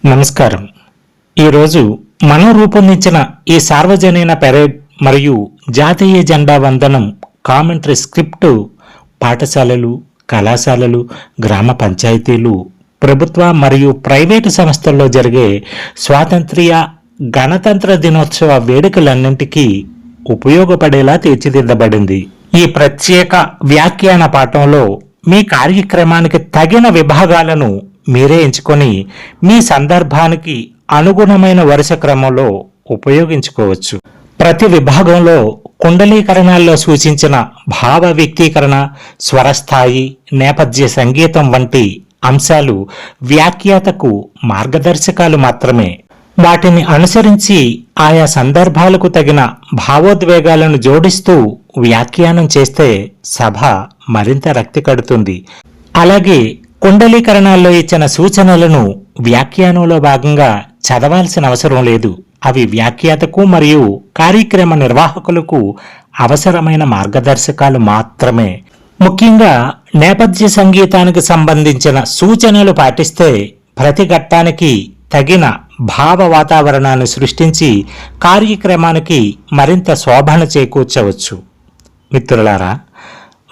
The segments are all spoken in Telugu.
నమస్కారం. ఈరోజు మనం రూపొందించిన ఈ సార్వజనీన పెరేడ్ మరియు జాతీయ జెండా వందనం కామెంటరీ స్క్రిప్టు పాఠశాలలు, కళాశాలలు, గ్రామ పంచాయతీలు, ప్రభుత్వ మరియు ప్రైవేటు సంస్థల్లో జరిగే స్వాతంత్ర్య గణతంత్ర దినోత్సవ వేడుకలన్నింటికీ ఉపయోగపడేలా తీర్చిదిద్దబడింది. ఈ ప్రత్యేక వ్యాఖ్యాన పాఠంలో మీ కార్యక్రమానికి తగిన విభాగాలను మీరే ఎంచుకొని మీ సందర్భానికి అనుగుణమైన వరుస క్రమంలో ఉపయోగించుకోవచ్చు. ప్రతి విభాగంలో కుండలీకరణాల్లో సూచించిన భావ వ్యక్తీకరణ, స్వరస్థాయి, నేపథ్య సంగీతం వంటి అంశాలు వ్యాఖ్యాతకు మార్గదర్శకాలు మాత్రమే. వాటిని అనుసరించి ఆయా సందర్భాలకు తగిన భావోద్వేగాలను జోడిస్తూ వ్యాఖ్యానం చేస్తే సభ మరింత రక్తి కడుతుంది. అలాగే కుండలీకరణాల్లో ఇచ్చిన సూచనలను వ్యాఖ్యానంలో భాగంగా చదవాల్సిన అవసరం లేదు. అవి వ్యాఖ్యాతకు మరియు కార్యక్రమ నిర్వాహకులకు అవసరమైన మార్గదర్శకాలు మాత్రమే. ముఖ్యంగా నేపథ్య సంగీతానికి సంబంధించిన సూచనలు పాటిస్తే ప్రతి ఘట్టానికి తగిన భావ వాతావరణాన్ని సృష్టించి కార్యక్రమానికి మరింత శోభను చేకూర్చవచ్చు. మిత్రులారా,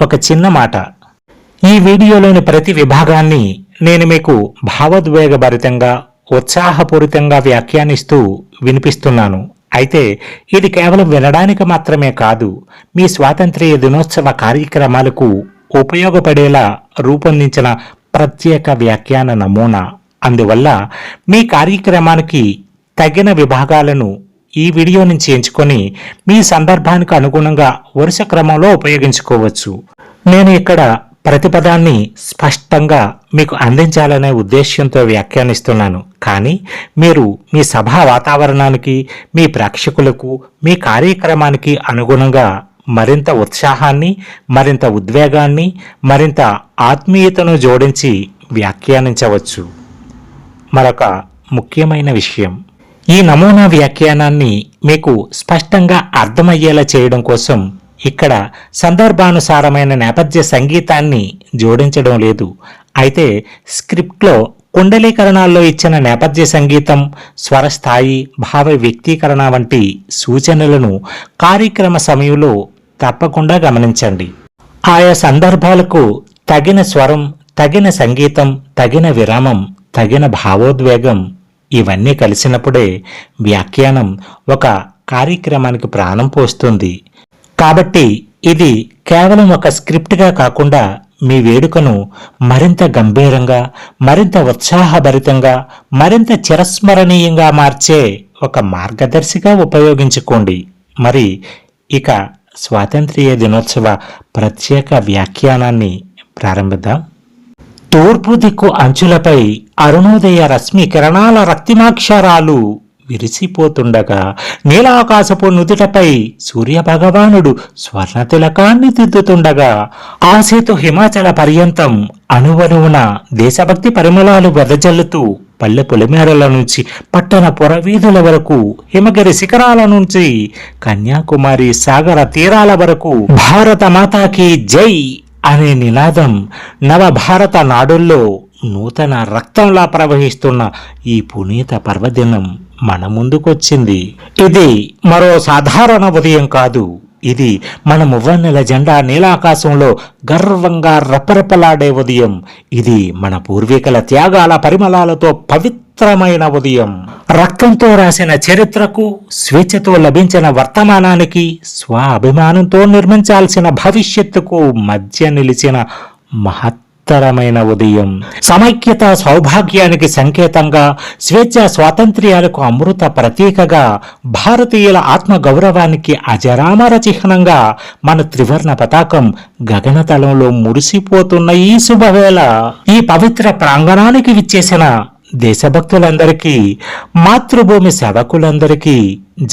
ఒక చిన్న మాట. ఈ వీడియోలోని ప్రతి విభాగాన్ని నేను మీకు భావోద్వేగభరితంగా, ఉత్సాహపూరితంగా వ్యాఖ్యానిస్తూ వినిపిస్తున్నాను. అయితే ఇది కేవలం వినడానికి మాత్రమే కాదు, మీ స్వాతంత్ర్య దినోత్సవ కార్యక్రమాలకు ఉపయోగపడేలా రూపొందించిన ప్రత్యేక వ్యాఖ్యాన నమూనా. అందువల్ల మీ కార్యక్రమానికి తగిన విభాగాలను ఈ వీడియో నుంచి ఎంచుకొని మీ సందర్భానికి అనుగుణంగా వరుస క్రమంలో ఉపయోగించుకోవచ్చు. నేను ఇక్కడ ప్రతిపదాన్ని స్పష్టంగా మీకు అందించాలనే ఉద్దేశ్యంతో వ్యాఖ్యానిస్తున్నాను. కానీ మీరు మీ సభా వాతావరణానికి, మీ ప్రేక్షకులకు, మీ కార్యక్రమానికి అనుగుణంగా మరింత ఉత్సాహాన్ని, మరింత ఉద్వేగాన్ని, మరింత ఆత్మీయతను జోడించి వ్యాఖ్యానించవచ్చు. మరొక ముఖ్యమైన విషయం, ఈ నమూనా వ్యాఖ్యానాన్ని మీకు స్పష్టంగా అర్థమయ్యేలా చేయడం కోసం ఇక్కడ సందర్భానుసారమైన నేపథ్య సంగీతాన్ని జోడించడం లేదు. అయితే స్క్రిప్ట్లో కుండలీకరణాల్లో ఇచ్చిన నేపథ్య సంగీతం, స్వరస్థాయి, భావ వ్యక్తీకరణ వంటి సూచనలను కార్యక్రమ సమయంలో తప్పకుండా గమనించండి. ఆయా సందర్భాలకు తగిన స్వరం, తగిన సంగీతం, తగిన విరామం, తగిన భావోద్వేగం ఇవన్నీ కలిసినప్పుడే వ్యాఖ్యానం ఒక కార్యక్రమానికి ప్రాణం పోస్తుంది. కాబట్టి ఇది కేవలం ఒక స్క్రిప్ట్గా కాకుండా మీ వేడుకను మరింత గంభీరంగా, మరింత ఉత్సాహభరితంగా, మరింత చిరస్మరణీయంగా మార్చే ఒక మార్గదర్శిగా ఉపయోగించుకోండి. మరి ఇక స్వాతంత్ర్య దినోత్సవ ప్రత్యేక వ్యాఖ్యానాన్ని ప్రారంభిద్దాం. తూర్పు దిక్కు అంచులపై అరుణోదయ రశ్మి కిరణాల రక్తిమాక్షరాలు విరిసిపోతుండగా, నీలాకాశపు నుదుటపై సూర్యభగవానుడు స్వర్ణ తిలకాన్ని దిద్దుతుండగా, ఆసేతు హిమాచల పర్యంతం అణువణువున దేశభక్తి పరిమళాలు వెదజల్లుతూ పల్లె పొలిమేరల నుంచి పట్టణ పురవీధుల వరకు, హిమగిరి శిఖరాల నుంచి కన్యాకుమారి సాగర తీరాల వరకు భారత మాతాకి జై అనే నినాదం నవభారత నాడుల్లో నూతన రక్తంలా ప్రవహిస్తున్న ఈ పునీత పర్వదినం మన ముందుకొచ్చింది. ఇది మరో సాధారణ ఉదయం కాదు. ఇది మన మువ్వన్నెల జెండా నీలాకాశంలో గర్వంగా రెపరెపలాడే ఉదయం. ఇది మన పూర్వీకుల త్యాగాల పరిమళాలతో పవిత్రమైన ఉదయం. రక్తంతో రాసిన చరిత్రకు, స్వేచ్ఛతో లభించిన వర్తమానానికి, స్వాభిమానంతో నిర్మించాల్సిన భవిష్యత్తుకు మధ్య నిలిచిన మహత్తరమైన ఉదయం. సమైక్యత సౌభాగ్యానికి సంకేతంగా, స్వేచ్ఛ స్వాతంత్ర్యాలకు అమృత ప్రతీకగా, భారతీయుల ఆత్మ గౌరవానికి అజరామర చిహ్నంగా మన త్రివర్ణ పతాకం గగనతలంలో మురిసిపోతున్న ఈ శుభవేళ, ఈ పవిత్ర ప్రాంగణానికి విచ్చేసిన దేశభక్తులందరికీ, మాతృభూమి సేవకులందరికీ,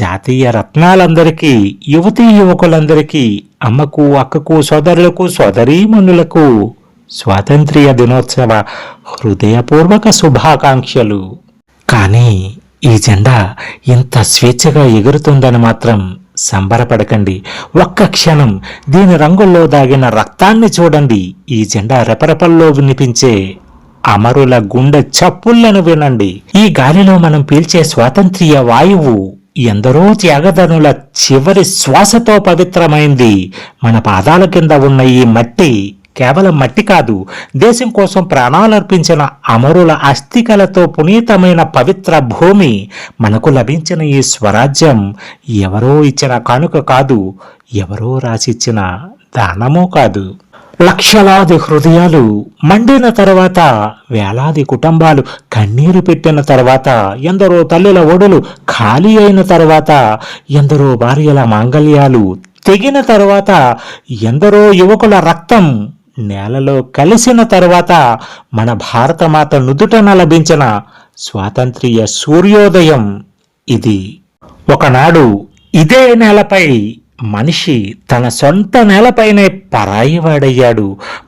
జాతీయ రత్నాలందరికీ, యువతీ యువకులందరికీ, అమ్మకు, అక్కకు, సోదరులకు, సోదరీమణులకు స్వాతంత్ర్య దినోత్సవ హృదయపూర్వక శుభాకాంక్షలు. కానీ ఈ జెండా ఇంత స్వేచ్ఛగా ఎగురుతుందని మాత్రం సంబరపడకండి. ఒక్క క్షణం దీని రంగుల్లో దాగిన రక్తాన్ని చూడండి. ఈ జెండా రెపరెపల్లో వినిపించే అమరుల గుండె చప్పుళ్లను వినండి. ఈ గాలిలో మనం పీల్చే స్వాతంత్ర్య వాయువు ఎందరో త్యాగధనుల చివరి శ్వాసతో పవిత్రమైంది. మన పాదాల కింద ఉన్న ఈ మట్టి కేవలం మట్టి కాదు, దేశం కోసం ప్రాణాలర్పించిన అమరుల అస్థికలతో పునీతమైన పవిత్ర భూమి. మనకు లభించిన ఈ స్వరాజ్యం ఎవరో ఇచ్చిన కానుక కాదు, ఎవరో రాసిచ్చిన దానమూ కాదు. లక్షలాది హృదయాలు మండిన తర్వాత, వేలాది కుటుంబాలు కన్నీరు పెట్టిన తర్వాత, ఎందరో తల్లుల ఒడులు ఖాళీ అయిన తర్వాత, ఎందరో భార్యల మాంగల్యాలు తెగిన తర్వాత, ఎందరో యువకుల రక్తం నేలలో కలిసిన తర్వాత, మన భారతమాత నుదుటన లభించిన స్వాతంత్ర్య సూర్యోదయం ఇది. ఒకనాడు ఇదే నేలపై మనిషి తన సొంత నేలపైనే పరాయివాడయ్యాడు.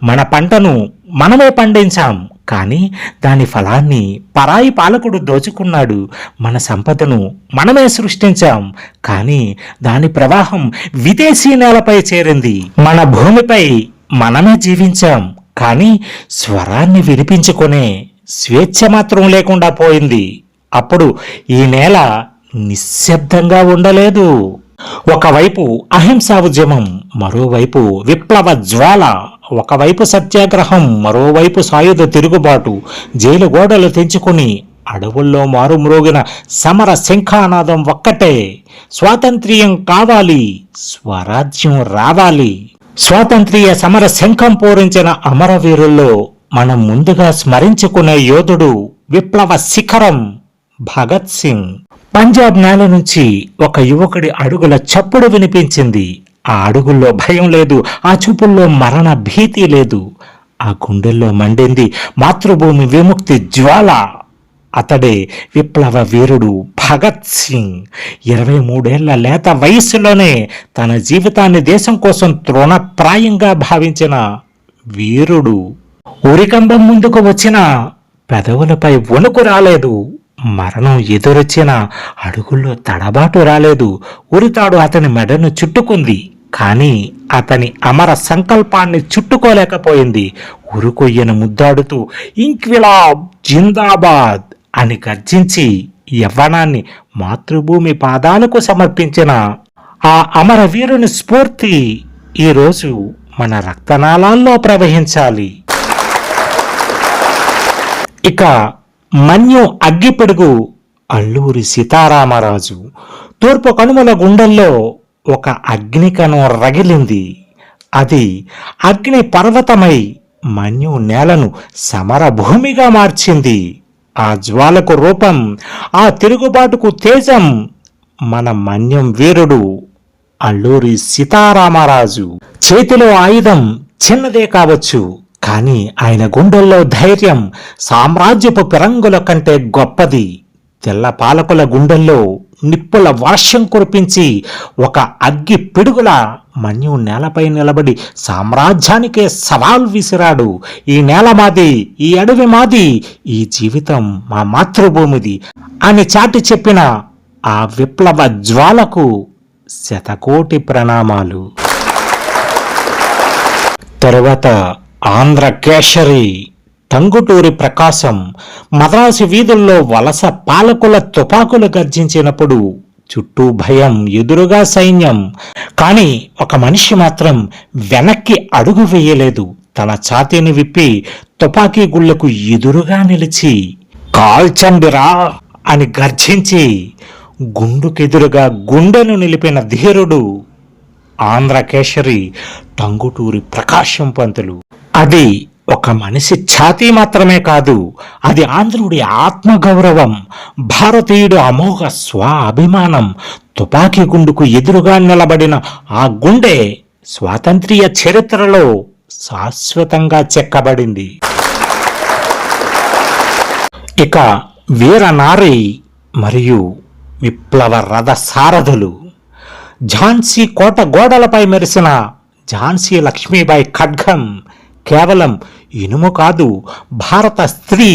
మన పంటను మనమే పండించాం, కానీ దాని ఫలాన్ని పరాయి పాలకుడు దోచుకున్నాడు. మన సంపదను మనమే సృష్టించాం, కానీ దాని ప్రవాహం విదేశీ నేలపై చేరింది. మన భూమిపై మనమే జీవించాం, కానీ స్వరాన్ని వినిపించుకునే స్వేచ్ఛ మాత్రం లేకుండా పోయింది. అప్పుడు ఈ నేల నిశ్శబ్దంగా ఉండలేదు. ఒకవైపు అహింసా ఉద్యమం, మరోవైపు విప్లవ జ్వాల. ఒకవైపు సత్యాగ్రహం, మరోవైపు సాయుధ తిరుగుబాటు. జైలు గోడలు తెంచుకుని అడవుల్లో మారుమ్రోగిన సమర శంఖానాదం ఒక్కటే: స్వాతంత్ర్యం కావాలి, స్వరాజ్యం రావాలి. స్వాతంత్ర్య సమర శంఖం పూరించిన అమరవీరుల్లో మనం ముందుగా స్మరించుకునే యోధుడు, విప్లవ శిఖరం భగత్ సింగ్. పంజాబ్ నేల నుంచి ఒక యువకుడి అడుగుల చప్పుడు వినిపించింది. ఆ అడుగుల్లో భయం లేదు, ఆ చూపుల్లో మరణ భీతి లేదు. ఆ గుండెల్లో మండింది మాతృభూమి విముక్తి జ్వాల. అతడే విప్లవ వీరుడు భగత్ సింగ్. 23 లేత వయస్సులోనే తన జీవితాన్ని దేశం కోసం తృణప్రాయంగా భావించిన వీరుడు. ఉరికంబం ముందుకు వచ్చిన పెదవులపై వణుకు రాలేదు. మరణం ఎదురొచ్చిన అడుగుల్లో తడబాటు రాలేదు. ఉరితాడు అతని మెడను చుట్టుకుంది, కానీ అతని అమర సంకల్పాన్ని చుట్టుకోలేకపోయింది. ఉరుకొయ్యను ముద్దాడుతూ ఇంక్విలాబ్ జిందాబాద్ అని గర్జించి యవ్వనాన్ని మాతృభూమి పాదాలకు సమర్పించిన ఆ అమరవీరుని స్ఫూర్తి ఈరోజు మన రక్తనాళాల్లో ప్రవహించాలి. ఇక మన్యం అగ్గిపెడుగు అల్లూరి సీతారామరాజు. తూర్పు కనుమల గుండెల్లో ఒక అగ్నికణం రగిలింది. అది అగ్ని పర్వతమై మన్యం నేలను సమర భూమిగా మార్చింది. ఆ జ్వాలకు రూపం, ఆ తిరుగుబాటుకు తేజం మన మన్యం వీరుడు అల్లూరి సీతారామరాజు. చేతిలో ఆయుధం చిన్నదే కావచ్చు, కానీ ఆయన గుండెల్లో ధైర్యం సామ్రాజ్యపు పిరంగుల కంటే గొప్పది. తెల్ల పాలకుల గుండెల్లో నిప్పుల వర్షం కురిపించి ఒక అగ్గి పిడుగుల మన్యం నేలపై నిలబడి సామ్రాజ్యానికే సవాల్ విసిరాడు. ఈ నేల మాది, ఈ అడవి మాది, ఈ జీవితం మా మాతృభూమిది అని చాటి చెప్పిన ఆ విప్లవ జ్వాలకు శతకోటి ప్రణామాలు. తరువాత ఆంధ్ర కేశరి టంగుటూరి ప్రకాశం మద్రాసు వీధుల్లో వలస పాలకుల తుపాకులు గర్జించినప్పుడు చుట్టూ భయం, ఎదురుగా సైన్యం. కానీ ఒక మనిషి మాత్రం వెనక్కి అడుగు వేయలేదు. తన ఛాతీని విప్పి తుపాకీ గుళ్లకు ఎదురుగా నిలిచి కాల్చండిరా అని గర్జించి గుండుకెదురుగా గుండెను నిలిపిన ధీరుడు ఆంధ్ర కేశరి టంగుటూరి ప్రకాశం పంతులు. అది ఒక మనిషి ఛాతీ మాత్రమే కాదు, అది ఆంధ్రుడి ఆత్మగౌరవం, భారతీయుడు అమోఘ స్వాభిమానం. తుపాకీ గుండుకు ఎదురుగా నిలబడిన ఆ గుండె స్వాతంత్ర్య చరిత్రలో శాశ్వతంగా చెక్కబడింది. ఇక వీరనారి మరియు విప్లవ రథ సారథులు. ఝాన్సీ కోట గోడలపై మెరిసిన ఝాన్సీ లక్ష్మీబాయి ఖడ్గం కేవలం ఇనుము కాదు, భారత స్త్రీ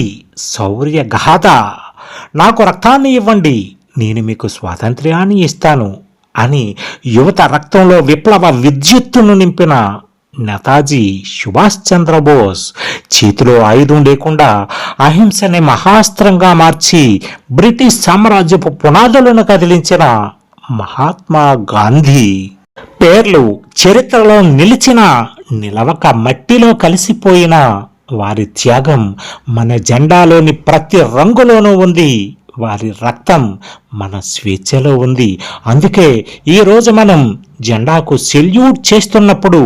శౌర్య గాథ. నాకు రక్తాన్ని ఇవ్వండి, నేను మీకు స్వాతంత్ర్యాన్ని ఇస్తాను అని యువత రక్తంలో విప్లవ విద్యుత్తును నింపిన నేతాజీ సుభాష్ చంద్రబోస్ చేతిలో ఆయుధం లేకుండా అహింసని మహాస్త్రంగా మార్చి బ్రిటిష్ సామ్రాజ్యపు పునాదులను కదిలించిన మహాత్మా గాంధీ పేర్లు చరిత్రలో నిలిచిన నిలవక మట్టిలో కలిసిపోయిన వారి త్యాగం మన జెండాలోని ప్రతి రంగులోనూ ఉంది. వారి రక్తం మన స్వేచ్ఛలో ఉంది. అందుకే ఈరోజు మనం జెండాకు సెల్యూట్ చేస్తున్నప్పుడు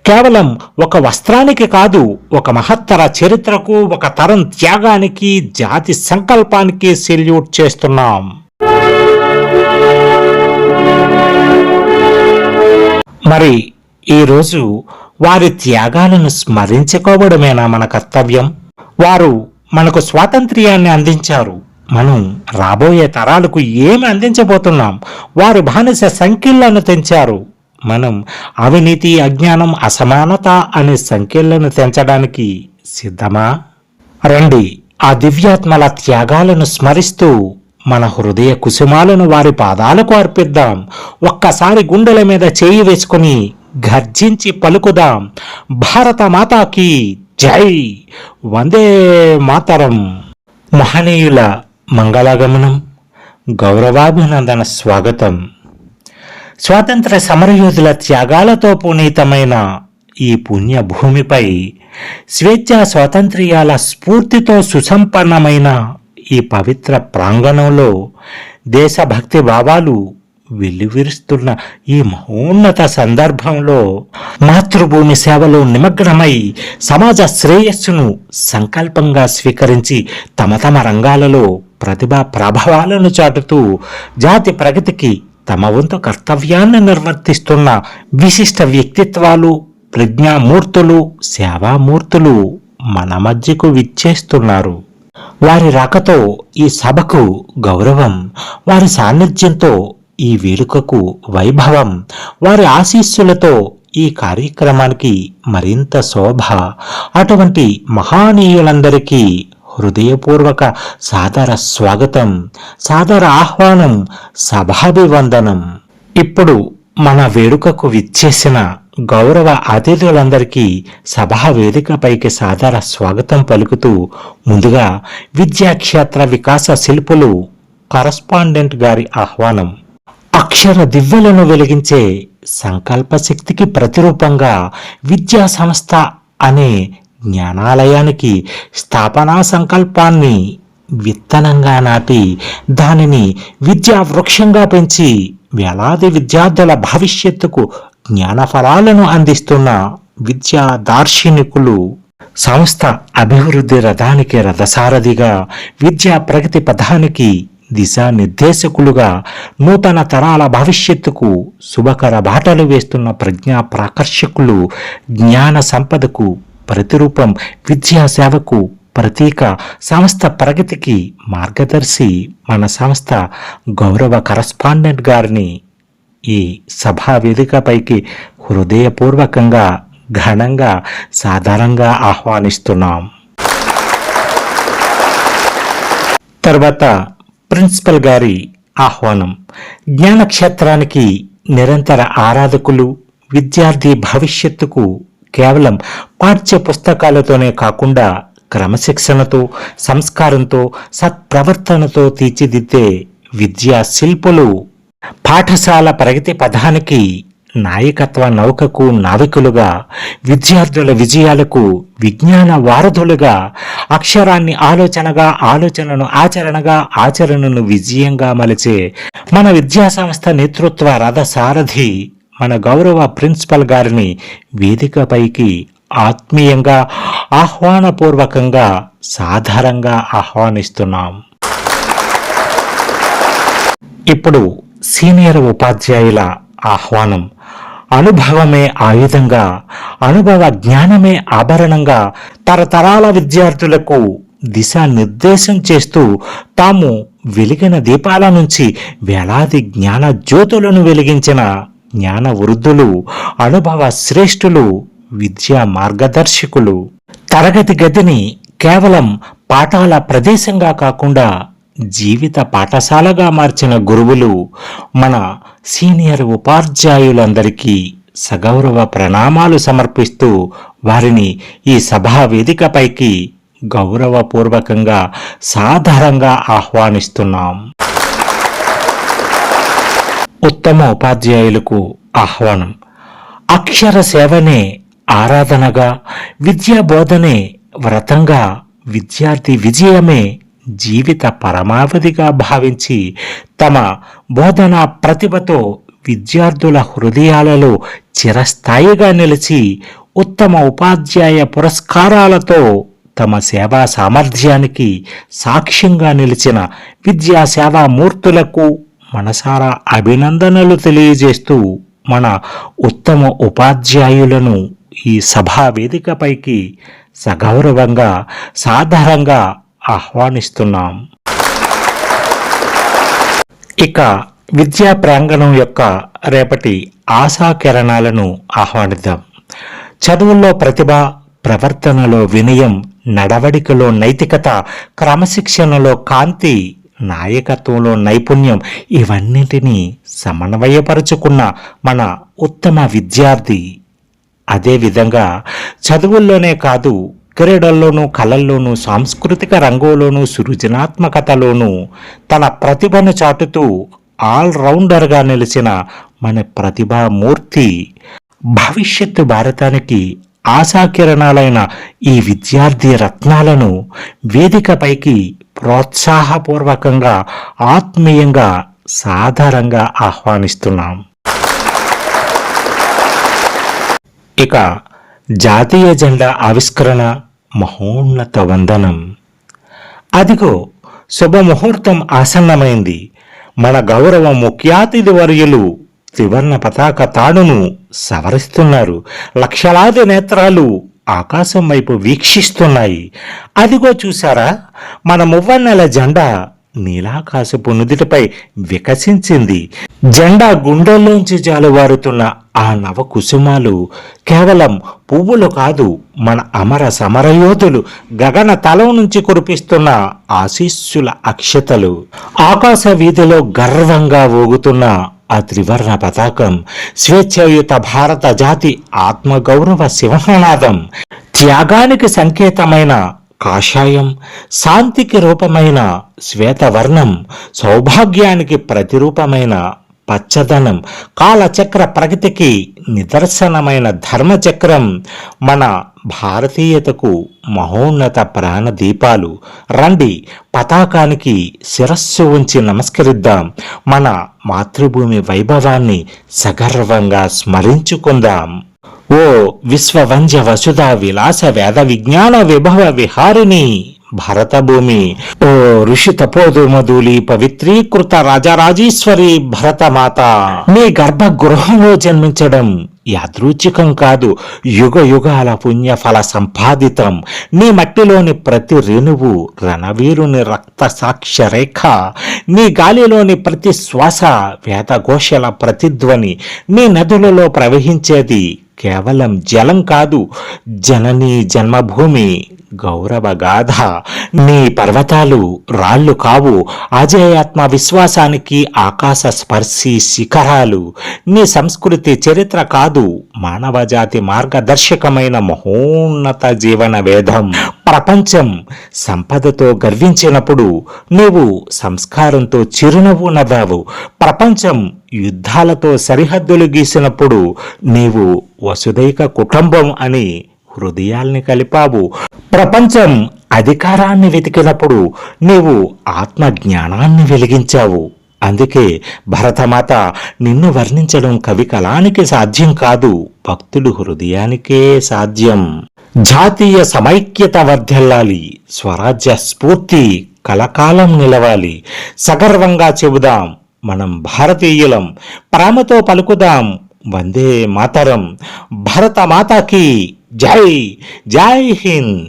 కేవలం ఒక వస్త్రానికి కాదు, ఒక మహత్తర చరిత్రకు, ఒక తరం త్యాగానికి, జాతి సంకల్పానికి సెల్యూట్ చేస్తున్నాం. మరి ఈరోజు వారి త్యాగాలను స్మరించుకోవడమేనా మన కర్తవ్యం? వారు మనకు స్వాతంత్ర్యాన్ని అందించారు. మనం రాబోయే తరాలకు ఏమి అందించబోతున్నాం? వారు బానిస సంఖ్యలను తెంచారు. మనం అవినీతి, అజ్ఞానం, అసమానత అనే సంఖ్యలను తెంచడానికి సిద్ధమా? రండి, ఆ దివ్యాత్మల త్యాగాలను స్మరిస్తూ మన హృదయ కుసుమాలను వారి పాదాలకు అర్పిద్దాం. ఒక్కసారి గుండెల మీద చేయి వేసుకుని గర్జించి పలుకుదాం, భారత మాతాకి జై, వందే మాతరం. మహనీయుల మంగళాగమనం, గౌరవాభినందన స్వాగతం. స్వాతంత్ర సమరయోధుల త్యాగాలతో పునీతమైన ఈ పుణ్య భూమిపై, స్వేచ్ఛా స్వాతంత్ర్యాల స్ఫూర్తితో సుసంపన్నమైన ఈ పవిత్ర ప్రాంగణంలో దేశభక్తి భావాలు వెల్లివిరుస్తున్న ఈ మహోన్నత సందర్భంలో మాతృభూమి సేవలో నిమగ్నమై సమాజ శ్రేయస్సును సంకల్పంగా స్వీకరించి తమ తమ రంగాలలో ప్రతిభా ప్రభావాలను చాటుతూ జాతి ప్రగతికి తమ వంతు కర్తవ్యాన్ని నిర్వర్తిస్తున్న విశిష్ట వ్యక్తిత్వాలు, ప్రజ్ఞామూర్తులు, సేవామూర్తులు మన మధ్యకు విచ్చేస్తున్నారు. వారి రాకతో ఈ సభకు గౌరవం, వారి సాన్నిధ్యంతో ఈ వేడుకకు వైభవం, వారి ఆశీస్సులతో ఈ కార్యక్రమానికి మరింత శోభ. అటువంటి మహానీయులందరికీ హృదయపూర్వక సాదర స్వాగతం, సాదర ఆహ్వానం, సభాభివందనం. ఇప్పుడు మన వేడుకకు విచ్చేసిన గౌరవ అతిథులందరికీ సభా వేదికపైకి సాదర స్వాగతం పలుకుతూ ముందుగా విద్యాక్షేత్ర వికాస శిల్పులు కరస్పాండెంట్ గారి ఆహ్వానం. అక్షర దివ్యలను వెలిగించే సంకల్ప శక్తికి ప్రతిరూపంగా విద్యా సంస్థ అనే జ్ఞానాలయానికి స్థాపనా సంకల్పాన్ని విత్తనంగా నాటి దానిని విద్యా వృక్షంగా పెంచి వేలాది విద్యార్థుల భవిష్యత్తుకు జ్ఞానఫలాలను అందిస్తున్న విద్యా దార్శనికులు, సంస్థ అభివృద్ధి రథానికి రథసారథిగా, విద్యా ప్రగతి పథానికి దిశానిర్దేశకులుగా, నూతన తరాల భవిష్యత్తుకు శుభకర బాటలు వేస్తున్న ప్రజ్ఞా ప్రాకర్షకులు, జ్ఞాన సంపదకు ప్రతిరూపం, విద్యా సేవకు ప్రతీక, సంస్థ ప్రగతికి మార్గదర్శి మన సంస్థ గౌరవ కరస్పాండెంట్ గారిని ఈ సభా వేదికపైకి హృదయపూర్వకంగా, ఘనంగా, సాధారణంగా ఆహ్వానిస్తున్నాం. తర్వాత ప్రిన్సిపల్ గారి ఆహ్వానం. జ్ఞానక్షేత్రానికి నిరంతర ఆరాధకులు, విద్యార్థి భవిష్యత్తుకు కేవలం పాఠ్య పుస్తకాలతోనే కాకుండా క్రమశిక్షణతో, సంస్కారంతో, సత్ప్రవర్తనతో తీర్చిదిద్దే విద్యా శిల్పులు, పాఠశాల ప్రగతి పథానికి నాయకత్వ నౌకకు నావికులుగా, విద్యార్థుల విజయాలకు విజ్ఞాన వారధులుగా, అక్షరాన్ని ఆలోచనగా, ఆలోచనను ఆచరణగా, ఆచరణను విజయంగా మలిచే మన విద్యా సంస్థ నేతృత్వ రథసారథి మన గౌరవ ప్రిన్సిపల్ గారిని వేదికపైకి ఆత్మీయంగా, ఆహ్వానపూర్వకంగా, సాధారణంగా ఆహ్వానిస్తున్నాం. ఇప్పుడు సీనియర్ ఉపాధ్యాయుల ఆహ్వానం. అనుభవమే ఆయుధంగా, అనుభవ జ్ఞానమే ఆభరణంగా తరతరాల విద్యార్థులకు దిశానిర్దేశం చేస్తూ తాము వెలిగిన దీపాల నుంచి వేలాది జ్ఞాన జ్యోతులను వెలిగించిన జ్ఞాన వృద్ధులు, అనుభవ శ్రేష్ఠులు, విద్యా మార్గదర్శకులు. తరగతి గదిని కేవలం పాఠాల ప్రదేశంగా కాకుండా జీవిత పాఠశాలగా మార్చిన గురువులు మన సీనియర్ ఉపాధ్యాయులందరికీ సగౌరవ ప్రణామాలు సమర్పిస్తూ వారిని ఈ సభా వేదికపైకి గౌరవపూర్వకంగా సాదరంగా ఆహ్వానిస్తున్నాం. ఉత్తమ ఉపాధ్యాయులకు ఆహ్వానం. అక్షర సేవనే ఆరాధనగా, విద్యా బోధనే వ్రతంగా, విద్యార్థి విజయమే జీవిత పరమావధిగా భావించి తమ బోధనా ప్రతిభతో విద్యార్థుల హృదయాలలో చిరస్థాయిగా నిలిచి ఉత్తమ ఉపాధ్యాయ పురస్కారాలతో తమ సేవా సామర్థ్యానికి సాక్ష్యంగా నిలిచిన విద్యా సేవా మూర్తులకు మనసారా అభినందనలు తెలియజేస్తూ మన ఉత్తమ ఉపాధ్యాయులను ఈ సభా వేదికపైకి సగౌరవంగా సాదరంగా ఆహ్వానిస్తున్నాం. ఇక విద్యా ప్రాంగణం యొక్క రేపటి ఆశాకిరణాలను ఆహ్వానిద్దాం. చదువుల్లో ప్రతిభ, ప్రవర్తనలో వినయం, నడవడికలో నైతికత, క్రమశిక్షణలో కాంతి, నాయకత్వంలో నైపుణ్యం ఇవన్నింటినీ సమన్వయపరుచుకున్న మన ఉత్తమ విద్యార్థి. అదేవిధంగా చదువుల్లోనే కాదు, క్రీడల్లోనూ, కళల్లోనూ, సాంస్కృతిక రంగంలోనూ, సృజనాత్మకతలోనూ తన ప్రతిభను చాటుతూ ఆల్రౌండర్గా నిలిచిన మన ప్రతిభామూర్తి, భవిష్యత్తు భారతానికి ఆశాకిరణాలైన ఈ విద్యార్థి రత్నాలను వేదికపైకి ప్రోత్సాహపూర్వకంగా, ఆత్మీయంగా, సాదరంగా ఆహ్వానిస్తున్నాం. ఇక జాతీయ జెండా ఆవిష్కరణ, మహోన్నత వందనం. అదిగో శుభముహూర్తం ఆసన్నమైంది. మన గౌరవ ముఖ్యాతిథి వర్యులు త్రివర్ణ పతాక తాడును సవరిస్తున్నారు. లక్షలాది నేత్రాలు ఆకాశం వైపు వీక్షిస్తున్నాయి. అదిగో చూసారా, మన మువ్వన్నెల జెండా నీలాకాశపు నుదిటిపై వికసించింది. జెండా గుండెల్లోంచి జాలువారుతున్న ఆ నవ కుసుమాలు కేవలం పువ్వులు కాదు, మన అమర సమరయోధులు గగన తలం నుంచి కురిపిస్తున్న ఆశీస్సుల అక్షతలు. ఆకాశ వీధిలో గర్వంగా ఊగుతున్న ఆ త్రివర్ణ పతాకం స్వేచ్ఛాయుత భారత జాతి ఆత్మగౌరవ శివనాదం. త్యాగానికి సంకేతమైన కాషాయం, శాంతికి రూపమైన శ్వేతవర్ణం, సౌభాగ్యానికి ప్రతిరూపమైన పచ్చదనం, కాలచక్ర ప్రగతికి నిదర్శనమైన ధర్మచక్రం, మన భారతీయతకు మహోన్నత ప్రాణదీపాలు. రండి, పతాకానికి శిరస్సు ఉంచి నమస్కరిద్దాం. మన మాతృభూమి వైభవాన్ని సగర్వంగా స్మరించుకుందాం. ఓ విశ్వవంజ వసుధ విలాస వేద విజ్ఞాన విభవ విహారిణి భరతభూమి, ఓ ఋషి తపోదు మధులి పవిత్రీకృత రాజరాజేశ్వరి భరతమాత, నీ గర్భగృహంలో జన్మించడం యాదృచ్ఛికం కాదు, యుగ యుగాల పుణ్యఫల సంపాదితం. నీ మట్టిలోని ప్రతి రేణువు రణవీరుని రక్త సాక్ష్యరేఖ, నీ గాలిలోని ప్రతి శ్వాస వేదఘోషల ప్రతిధ్వని, నీ నదులలో ప్రవహించేది కేవలం జలం కాదు, జననీ జన్మభూమి గౌరవ గాథ. నీ పర్వతాలు రాళ్ళు కావు, అజేయాత్మ విశ్వాసానికి ఆకాశ స్పర్శి శిఖరాలు. నీ సంస్కృతి చరిత్ర కాదు, మానవజాతి మార్గదర్శకమైన మహోన్నత జీవన వేదం. ప్రపంచం సంపదతో గర్వించినప్పుడు నీవు సంస్కారంతో చిరునవ్వు నవ్వావు. ప్రపంచం యుద్ధాలతో సరిహద్దులు గీసినప్పుడు నీవు వసుదైక కుటుంబం అని హృదయాల్ని కలిపావు. ప్రపంచం అధికారాన్ని వెతికినప్పుడు నీవు ఆత్మ జ్ఞానాన్ని వెలిగించావు. అందుకే భరతమాత నిన్ను వర్ణించడం కవి కళానికి సాధ్యం కాదు, భక్తుడు హృదయానికే సాధ్యం. జాతీయ సమైక్యత వర్ధిల్లాలి, స్వరాజ్య స్ఫూర్తి కలకాలం నిలవాలి. సగర్వంగా చెబుదాం, మనం భారతీయులం, ప్రేమతో పలుకుదాం వందే మాతరం. భరత మాతాకి జై, జై హింద్.